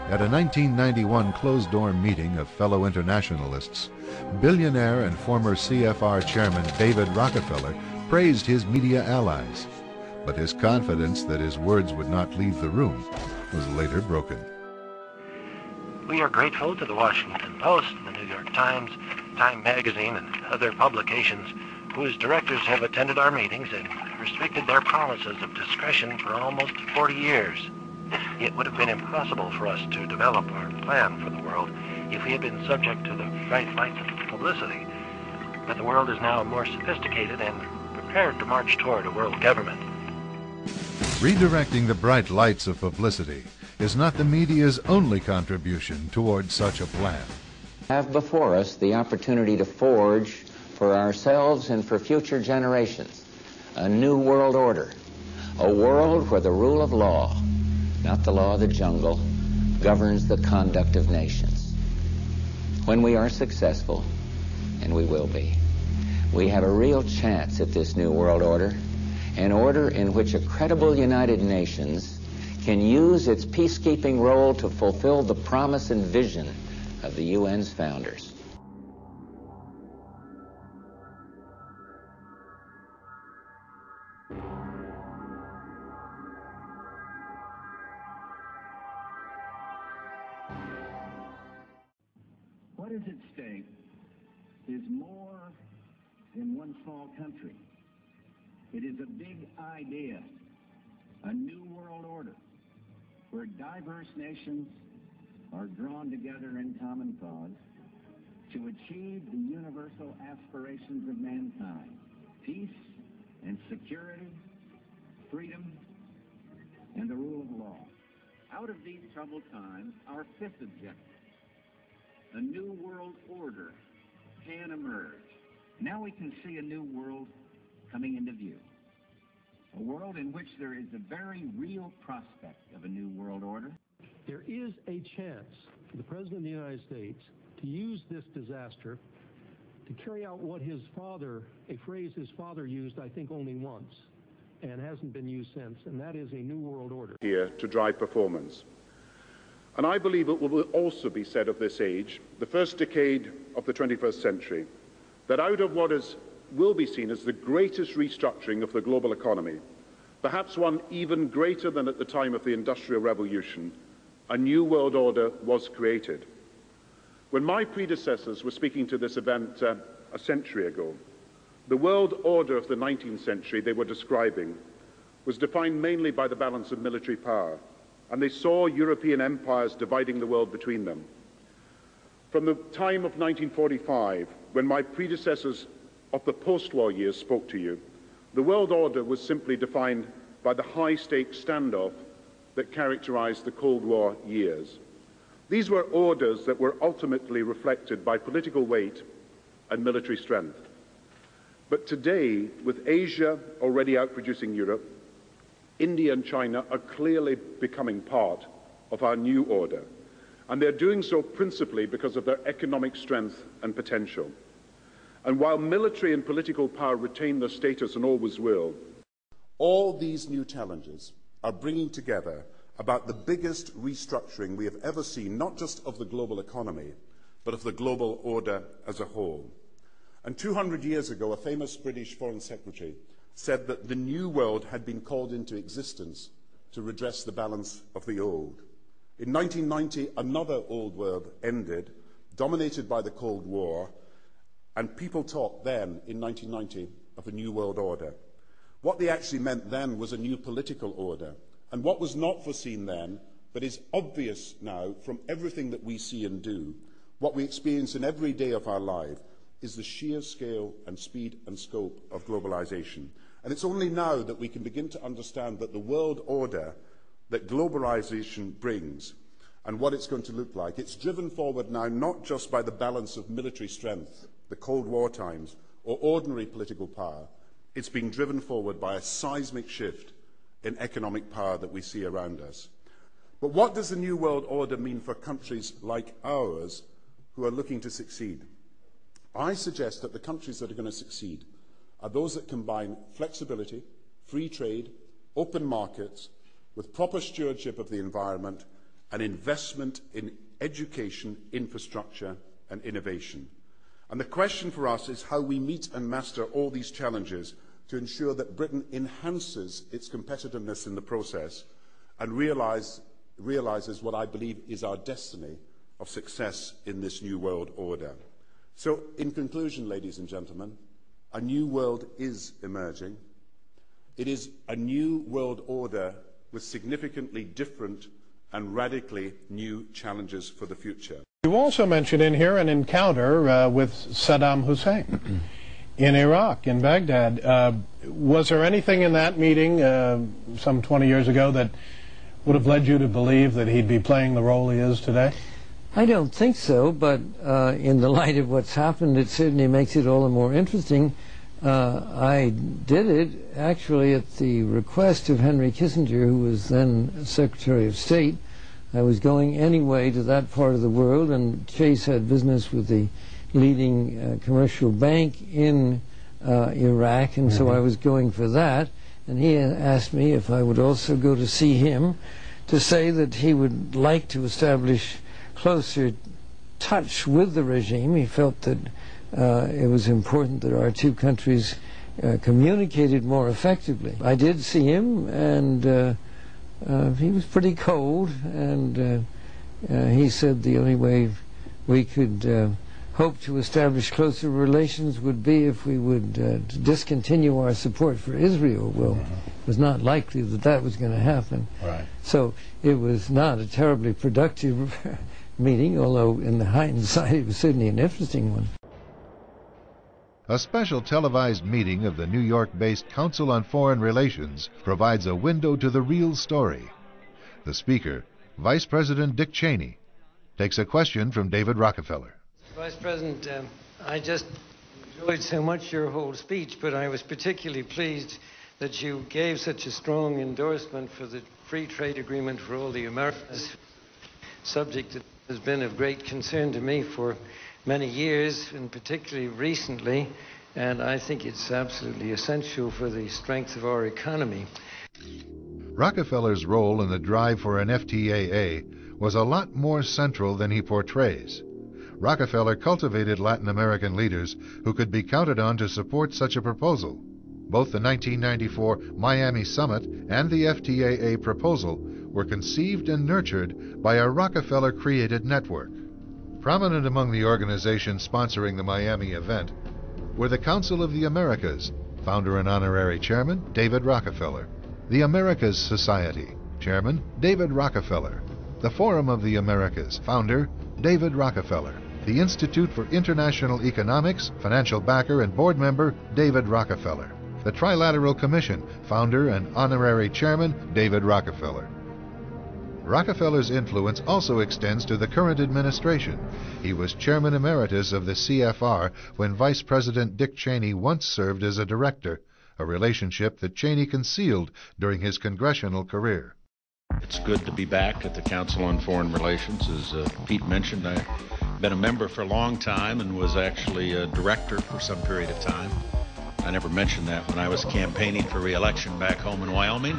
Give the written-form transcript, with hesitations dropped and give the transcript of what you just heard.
At a 1991 closed-door meeting of fellow internationalists, billionaire and former CFR chairman David Rockefeller praised his media allies. But his confidence that his words would not leave the room was later broken. We are grateful to the Washington Post, the New York Times, Time Magazine, and other publications whose directors have attended our meetings and restricted their promises of discretion for almost 40 years. It would have been impossible for us to develop our plan for the world if we had been subject to the bright lights of publicity. But the world is now more sophisticated and prepared to march toward a world government. Redirecting the bright lights of publicity is not the media's only contribution toward such a plan. We have before us the opportunity to forge for ourselves and for future generations a new world order, a world where the rule of law, not the law of the jungle, governs the conduct of nations. When we are successful, and we will be, we have a real chance at this new world order, an order in which a credible United Nations can use its peacekeeping role to fulfill the promise and vision of the UN's founders. What is at stake is more than one small country. It is a big idea, a new world order, where diverse nations are drawn together in common cause to achieve the universal aspirations of mankind: peace and security, freedom, and the rule of law. Out of these troubled times, our fifth objective, a new world order, can emerge. Now we can see a new world coming into view. A world in which there is a very real prospect of a new world order. There is a chance for the President of the United States to use this disaster to carry out what his father, a phrase his father used, I think, only once, and hasn't been used since, and that is a new world order. Here to drive performance. And I believe it will also be said of this age, the first decade of the 21st century, that out of what will be seen as the greatest restructuring of the global economy, perhaps one even greater than at the time of the Industrial Revolution, a new world order was created. When my predecessors were speaking to this event a century ago, the world order of the 19th century they were describing was defined mainly by the balance of military power, and they saw European empires dividing the world between them. From the time of 1945, when my predecessors of the post-war years spoke to you, the world order was simply defined by the high-stakes standoff that characterized the Cold War years. These were orders that were ultimately reflected by political weight and military strength. But today, with Asia already outproducing Europe, India and China are clearly becoming part of our new order, and they're doing so principally because of their economic strength and potential. And while military and political power retain their status and always will, all these new challenges are bringing together about the biggest restructuring we have ever seen, not just of the global economy, but of the global order as a whole. And 200 years ago, a famous British Foreign Secretary said that the new world had been called into existence to redress the balance of the old. In 1990, another old world ended, dominated by the Cold War, and people talked then, in 1990, of a new world order. What they actually meant then was a new political order. And what was not foreseen then, but is obvious now from everything that we see and do, what we experience in every day of our life, is the sheer scale and speed and scope of globalization. And it's only now that we can begin to understand that the world order that globalization brings and what it's going to look like, it's driven forward now not just by the balance of military strength, the Cold War times, or ordinary political power. It's being driven forward by a seismic shift in economic power that we see around us. But what does the New World Order mean for countries like ours who are looking to succeed? I suggest that the countries that are going to succeed are those that combine flexibility, free trade, open markets, with proper stewardship of the environment and investment in education, infrastructure and innovation. And the question for us is how we meet and master all these challenges to ensure that Britain enhances its competitiveness in the process and realises what I believe is our destiny of success in this new world order. So, in conclusion, ladies and gentlemen, a new world is emerging. It is a new world order with significantly different and radically new challenges for the future. You also mentioned in here an encounter with Saddam Hussein in Iraq, in Baghdad. Was there anything in that meeting some 20 years ago that would have led you to believe that he'd be playing the role he is today? I don't think so, but in the light of what's happened, it certainly makes it all the more interesting. I did it actually at the request of Henry Kissinger, who was then Secretary of State. I was going anyway to that part of the world, and Chase had business with the leading commercial bank in Iraq, and so I was going for that. And he asked me if I would also go to see him to say that he would like to establish closer touch with the regime. He felt that it was important that our two countries communicated more effectively. I did see him, and he was pretty cold, and he said the only way we could hope to establish closer relations would be if we would discontinue our support for Israel. Well, it was not likely that that was going to happen. Right. So it was not a terribly productive meeting, although in the hindsight it was certainly an interesting one. A special televised meeting of the New York-based Council on Foreign Relations provides a window to the real story. The speaker, Vice President Dick Cheney, takes a question from David Rockefeller. Vice President, I just enjoyed so much your whole speech, but I was particularly pleased that you gave such a strong endorsement for the free trade agreement for all the Americas, subject that has been of great concern to me for many years, and particularly recently, and I think it's absolutely essential for the strength of our economy. Rockefeller's role in the drive for an FTAA was a lot more central than he portrays. Rockefeller cultivated Latin American leaders who could be counted on to support such a proposal. Both the 1994 Miami Summit and the FTAA proposal were conceived and nurtured by a Rockefeller-created network. Prominent among the organizations sponsoring the Miami event were the Council of the Americas, founder and honorary chairman David Rockefeller, the Americas Society, chairman David Rockefeller, the Forum of the Americas, founder David Rockefeller, the Institute for International Economics, financial backer and board member David Rockefeller, the Trilateral Commission, founder and honorary chairman David Rockefeller. Rockefeller's influence also extends to the current administration. He was chairman emeritus of the CFR when Vice President Dick Cheney once served as a director, a relationship that Cheney concealed during his congressional career. It's good to be back at the Council on Foreign Relations. As Pete mentioned, I've been a member for a long time and was actually a director for some period of time. I never mentioned that when I was campaigning for re-election back home in Wyoming.